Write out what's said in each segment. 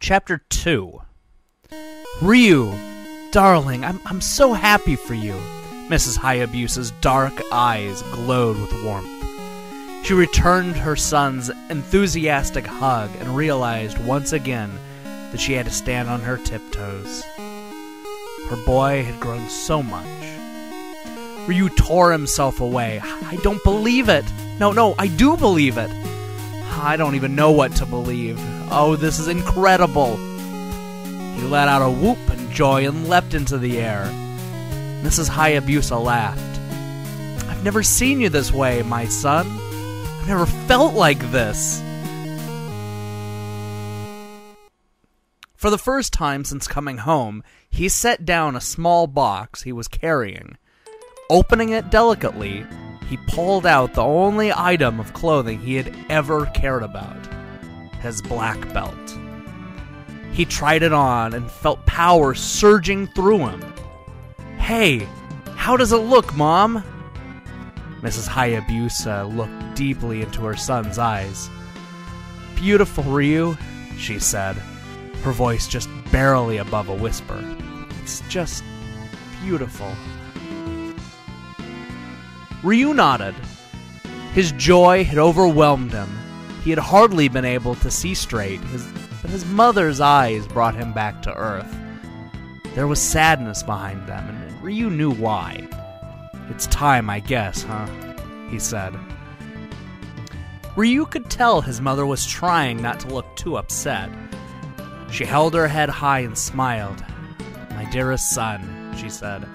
Chapter 2. Ryu, darling, I'm so happy for you. Mrs. Hayabusa's dark eyes glowed with warmth. She returned her son's enthusiastic hug and realized once again that she had to stand on her tiptoes. Her boy had grown so much. Ryu tore himself away. I don't believe it. No, I do believe it. I don't even know what to believe. Oh, this is incredible. He let out a whoop in joy and leapt into the air. Mrs. Hayabusa laughed. I've never seen you this way, my son. I've never felt like this. For the first time since coming home, he set down a small box he was carrying. Opening it delicately, he pulled out the only item of clothing he had ever cared about, his black belt. He tried it on and felt power surging through him. Hey, how does it look, Mom? Mrs. Hayabusa looked deeply into her son's eyes. Beautiful, Ryu, she said, her voice just barely above a whisper. It's just beautiful. Ryu nodded. His joy had overwhelmed him. He had hardly been able to see straight, but his mother's eyes brought him back to earth. There was sadness behind them, and Ryu knew why. It's time, I guess, huh? He said. Ryu could tell his mother was trying not to look too upset. She held her head high and smiled. My dearest son, she said,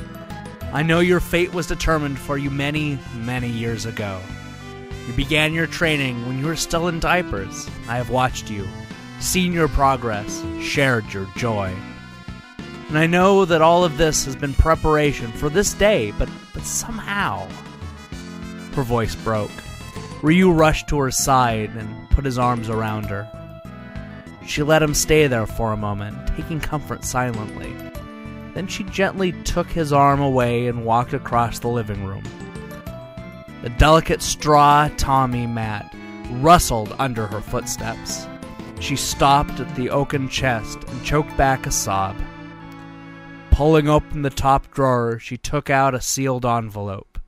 I know your fate was determined for you many, many years ago. You began your training when you were still in diapers. I have watched you, seen your progress, shared your joy. And I know that all of this has been preparation for this day, but somehow... Her voice broke. Ryu rushed to her side and put his arms around her. She let him stay there for a moment, taking comfort silently. Then she gently took his arm away and walked across the living room. The delicate straw Tommy mat rustled under her footsteps. She stopped at the oaken chest and choked back a sob. Pulling open the top drawer, she took out a sealed envelope.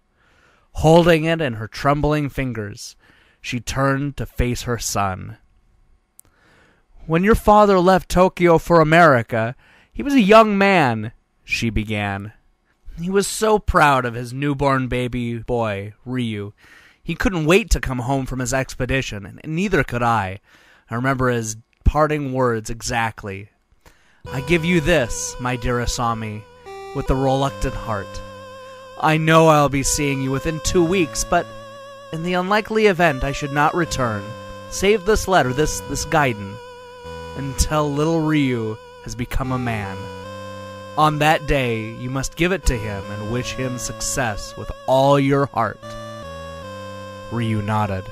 Holding it in her trembling fingers, she turned to face her son. When your father left Tokyo for America, he was a young man, she began. He was so proud of his newborn baby boy, Ryu. He couldn't wait to come home from his expedition, and neither could I. I remember his parting words exactly. I give you this, my dear Asami, with a reluctant heart. I know I'll be seeing you within 2 weeks, but in the unlikely event I should not return, save this letter, this Gaiden, until little Ryu has become a man. On that day, you must give it to him and wish him success with all your heart. Ryu nodded.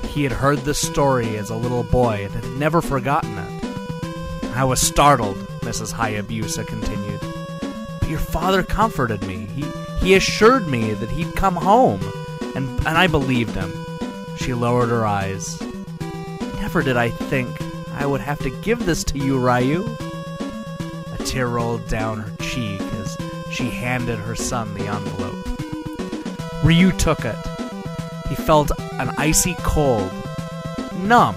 He had heard this story as a little boy and had never forgotten it. I was startled, Mrs. Hayabusa continued. But your father comforted me. He assured me that he'd come home, and I believed him. She lowered her eyes. Never did I think I would have to give this to you, Ryu. A tear rolled down her cheek as she handed her son the envelope. Ryu took it. He felt an icy cold, numb.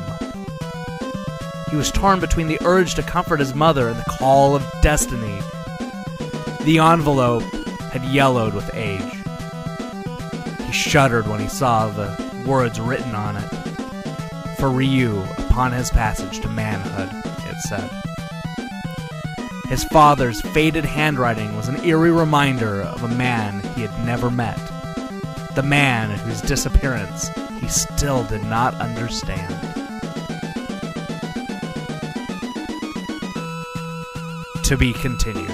He was torn between the urge to comfort his mother and the call of destiny. The envelope had yellowed with age. He shuddered when he saw the words written on it. For Ryu, upon his passage to manhood, it said. His father's faded handwriting was an eerie reminder of a man he had never met. The man whose disappearance he still did not understand. To be continued.